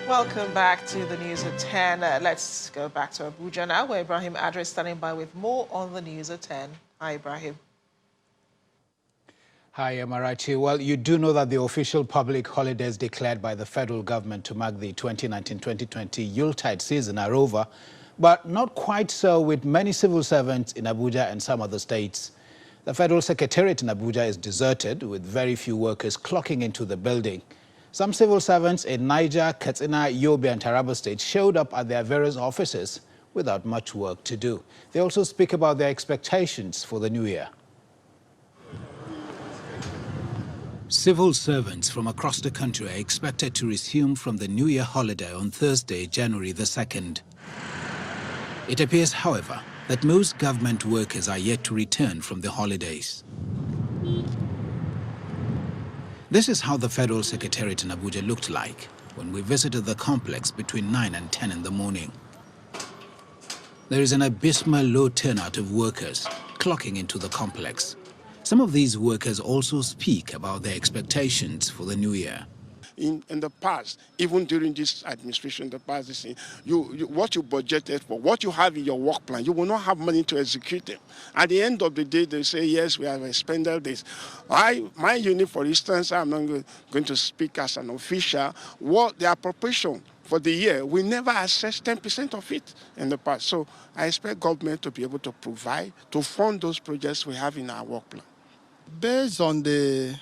Welcome back to the news at 10. Let's go back to Abuja now, where Ibrahim Adre is standing by with more on the news at 10. Hi, Ibrahim. Hi, Amarachi. Well, you do know that the official public holidays declared by the federal government to mark the 2019-2020 Yuletide season are over, but not quite so with many civil servants in Abuja and some other states. The Federal Secretariat in Abuja is deserted, with very few workers clocking into the building. Some civil servants in Niger, Katsina, Yobe and Taraba states showed up at their various offices without much work to do. They also speak about their expectations for the new year. Civil servants from across the country are expected to resume from the New Year holiday on Thursday, January the 2nd. It appears, however, that most government workers are yet to return from the holidays. This is how the Federal Secretariat in Abuja looked like when we visited the complex between 9 and 10 in the morning. There is an abysmal low turnout of workers clocking into the complex. Some of these workers also speak about their expectations for the new year. In the past, even during this administration, the past, what you budgeted for, what you have in your work plan, you will not have money to execute them. At the end of the day, they say, yes, we have expended this. My unit, for instance, I'm not going to speak as an official, what the appropriation for the year, we never assessed 10% of it in the past. So I expect government to be able to provide, to fund those projects we have in our work plan. Based on the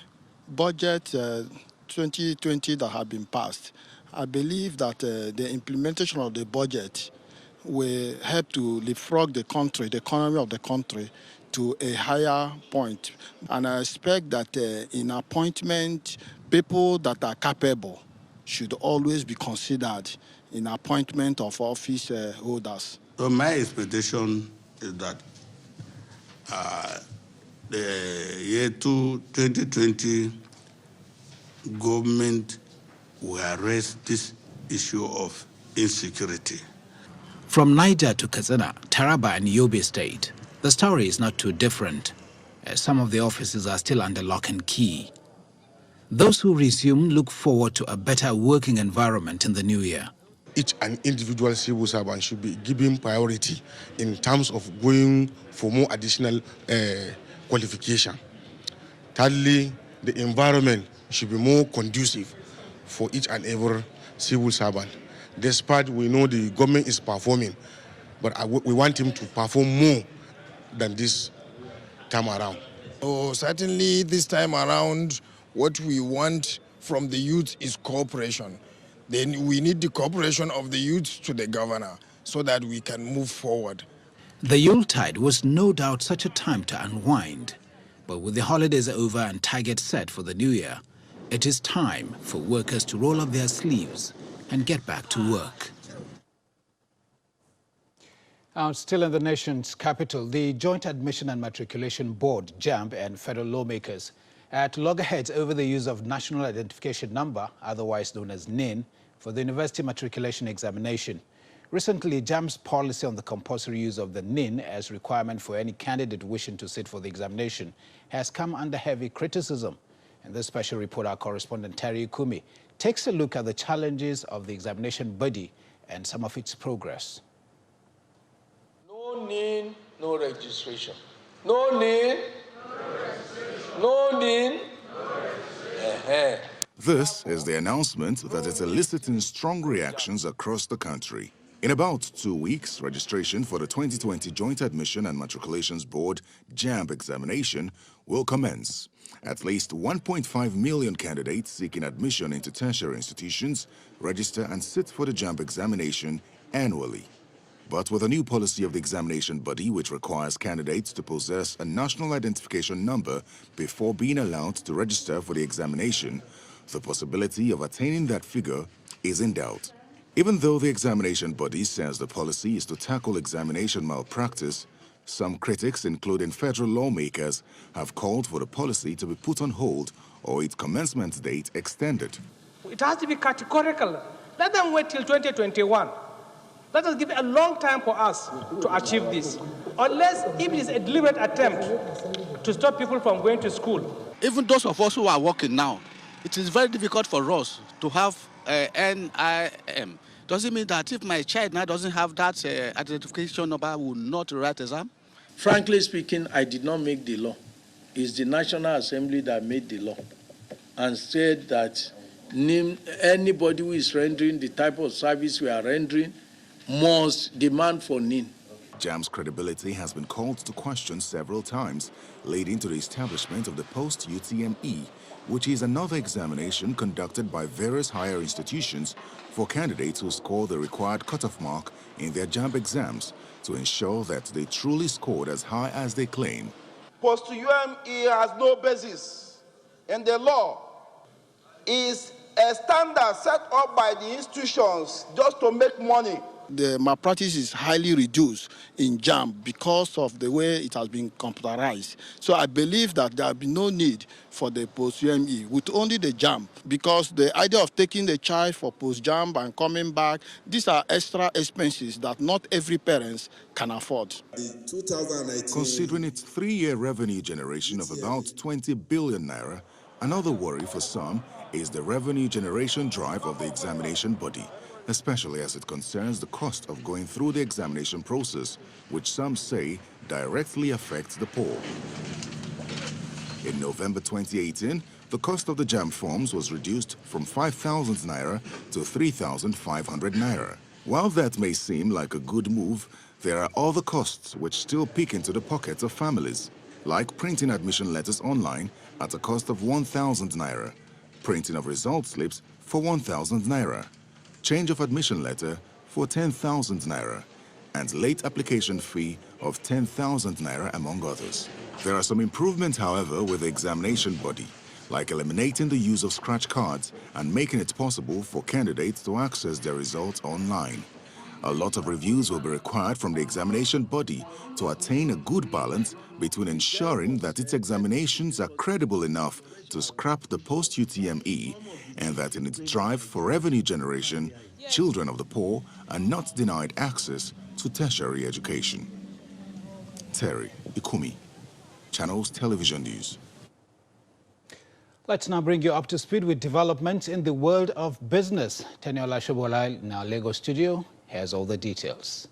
budget 2020 that have been passed, I believe that the implementation of the budget will help to leapfrog the country, the economy of the country, to a higher point. And I expect that in appointment, people that are capable should always be considered in appointment of office holders. So my expectation is that the year 2020 government will address this issue of insecurity. From Niger to Katsina, Taraba and Yobe State, the story is not too different, as some of the offices are still under lock and key. Those who resume look forward to a better working environment in the new year. Each and individual civil servant should be given priority in terms of going for more additional qualification. Thirdly, the environment should be more conducive for each and every civil servant. Despite we know the government is performing, but we want him to perform more than this time around. Oh, certainly this time around, what we want from the youth is cooperation. Then we need the cooperation of the youth to the governor so that we can move forward. The Yuletide was no doubt such a time to unwind, but with the holidays over and targets set for the new year, it is time for workers to roll up their sleeves and get back to work. Still in the nation's capital, the Joint Admission and Matriculation Board, JAMB, and federal lawmakers at loggerheads over the use of National Identification Number, otherwise known as NIN, for the university matriculation examination. Recently, JAMB's policy on the compulsory use of the NIN as requirement for any candidate wishing to sit for the examination has come under heavy criticism. In this special report, our correspondent Terry Kumi takes a look at the challenges of the examination body and some of its progress. No NIN, no registration. No NIN, no registration. No NIN, no registration. This is the announcement that is eliciting strong reactions across the country. In about 2 weeks, registration for the 2020 Joint Admission and Matriculations Board JAMB examination will commence. At least 1.5 million candidates seeking admission into tertiary institutions register and sit for the JAMB examination annually. But with a new policy of the examination body which requires candidates to possess a national identification number before being allowed to register for the examination, the possibility of attaining that figure is in doubt. Even though the examination body says the policy is to tackle examination malpractice, some critics, including federal lawmakers, have called for the policy to be put on hold or its commencement date extended. It has to be categorical. Let them wait till 2021. Let us give a long time for us to achieve this. Unless if it is a deliberate attempt to stop people from going to school. Even those of us who are working now, it is very difficult for us to have NIN. Does it mean that if my child now doesn't have that identification number, I will not write exam? Frankly speaking, I did not make the law. It's the National Assembly that made the law and said that NIN, anybody who is rendering the type of service we are rendering must demand for NIN. JAMB's credibility has been called to question several times, leading to the establishment of the post-UTME, which is another examination conducted by various higher institutions for candidates who score the required cutoff mark in their JAMB exams to ensure that they truly scored as high as they claim. Post-UME has no basis in the law. Is a standard set up by the institutions just to make money. The malpractice is highly reduced in JAMB because of the way it has been computerized. So I believe that there will be no need for the post-UME with only the JAMB, because the idea of taking the child for post-JAMB and coming back, these are extra expenses that not every parent can afford. Considering its 3-year revenue generation of about 20 billion naira, another worry for some is the revenue generation drive of the examination body, especially as it concerns the cost of going through the examination process, which some say directly affects the poor. In November 2018, the cost of the JAMB forms was reduced from 5,000 naira to 3,500 naira. While that may seem like a good move, there are other costs which still peek into the pockets of families, like printing admission letters online at a cost of 1,000 naira, printing of result slips for 1,000 naira, change of admission letter for 10,000 naira, and late application fee of 10,000 naira, among others. There are some improvements, however, with the examination body, like eliminating the use of scratch cards and making it possible for candidates to access their results online. A lot of reviews will be required from the examination body to attain a good balance between ensuring that its examinations are credible enough to scrap the post-UTME and that in its drive for revenue generation, children of the poor are not denied access to tertiary education. Terry Ikumi, Channels Television News. Let's now bring you up to speed with developments in the world of business. Teniola Shobola in our Lagos studio has all the details.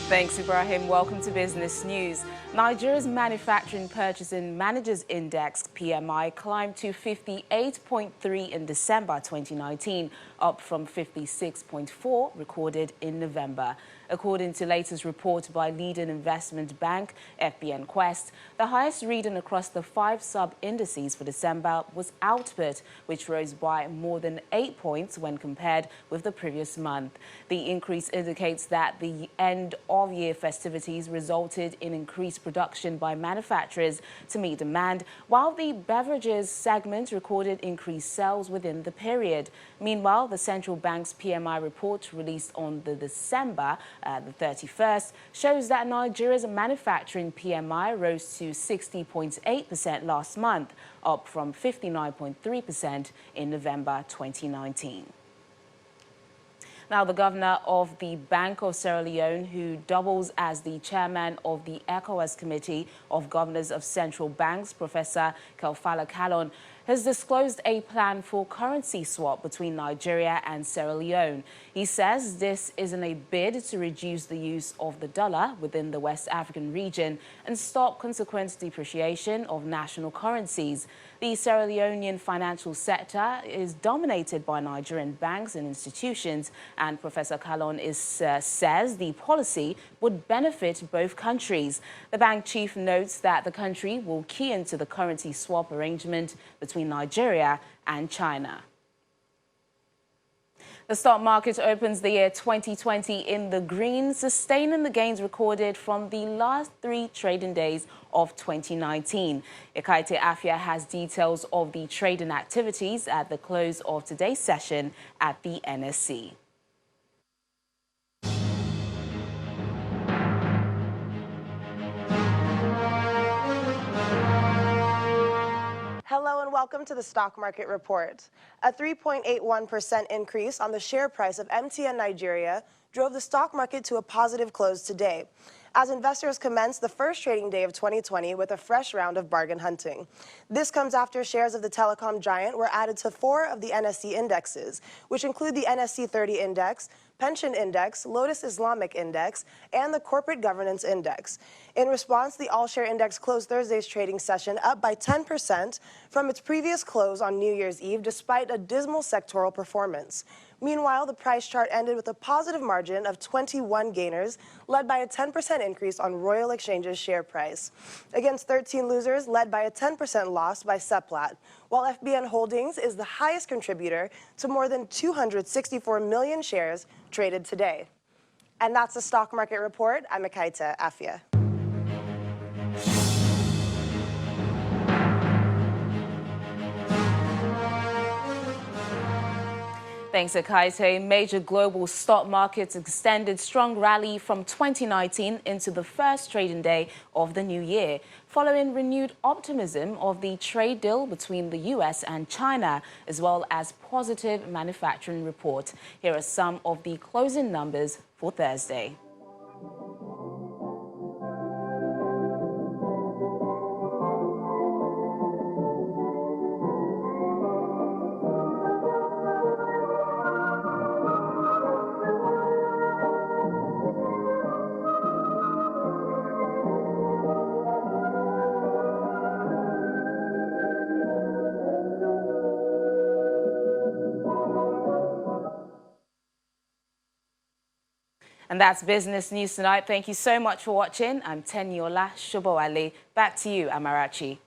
Thanks, Ibrahim. Welcome to Business News. Nigeria's Manufacturing Purchasing Managers Index, PMI, climbed to 58.3 in December 2019, up from 56.4 recorded in November. According to latest report by leading investment bank FBN Quest, the highest reading across the 5 sub-indices for December was output, which rose by more than 8 points when compared with the previous month. The increase indicates that the end-of-year festivities resulted in increased production by manufacturers to meet demand, while the beverages segment recorded increased sales within the period. Meanwhile, the central bank's PMI report released on the December the 31st shows that Nigeria's manufacturing PMI rose to 60.8% last month, up from 59.3% in November 2019. Now, the governor of the Bank of Sierra Leone, who doubles as the chairman of the ECOWAS Committee of Governors of Central Banks, Professor Kelfala Kalon, has disclosed a plan for currency swap between Nigeria and Sierra Leone. He says this is in a bid to reduce the use of the dollar within the West African region and stop consequent depreciation of national currencies. The Sierra Leonean financial sector is dominated by Nigerian banks and institutions, and Professor Kalon says the policy would benefit both countries. The bank chief notes that the country will key into the currency swap arrangement between Nigeria and China. The stock market opens the year 2020 in the green, sustaining the gains recorded from the last 3 trading days of 2019. Ekaite Afia has details of the trading activities at the close of today's session at the NSC. Hello and welcome to the Stock Market Report. A 3.81% increase on the share price of MTN Nigeria drove the stock market to a positive close today. as investors commence the first trading day of 2020 with a fresh round of bargain hunting. This comes after shares of the telecom giant were added to 4 of the NSE indexes, which include the NSE 30 Index, Pension Index, Lotus Islamic Index, and the Corporate Governance Index. In response, the All-Share Index closed Thursday's trading session up by 10% from its previous close on New Year's Eve, despite a dismal sectoral performance. Meanwhile, the price chart ended with a positive margin of 21 gainers, led by a 10% increase on Royal Exchange's share price, against 13 losers, led by a 10% loss by Seplat, while FBN Holdings is the highest contributor to more than 264 million shares traded today. And that's the stock market report. I'm Akaita Afia. Thanks, Akaite. Major global stock markets extended strong rally from 2019 into the first trading day of the new year, following renewed optimism of the trade deal between the U.S. and China, as well as positive manufacturing reports. Here are some of the closing numbers for Thursday. And that's Business News tonight. Thank you so much for watching. I'm Teniola Shobowale. Back to you, Amarachi.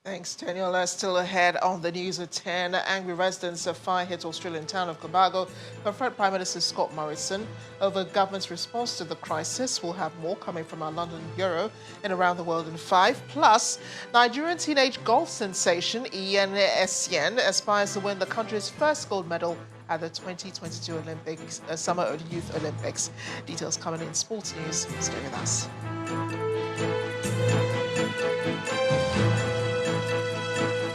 Thanks, Teniola. Still ahead on the news at 10. Angry residents of fire-hit Australian town of Cobargo confront Prime Minister Scott Morrison over government's response to the crisis. We'll have more coming from our London bureau and around the world in 5. Plus, Nigerian teenage golf sensation Ian Essien aspires to win the country's first gold medal at the 2022 Olympics, Summer Youth Olympics. Details coming in sports news. Stay with us.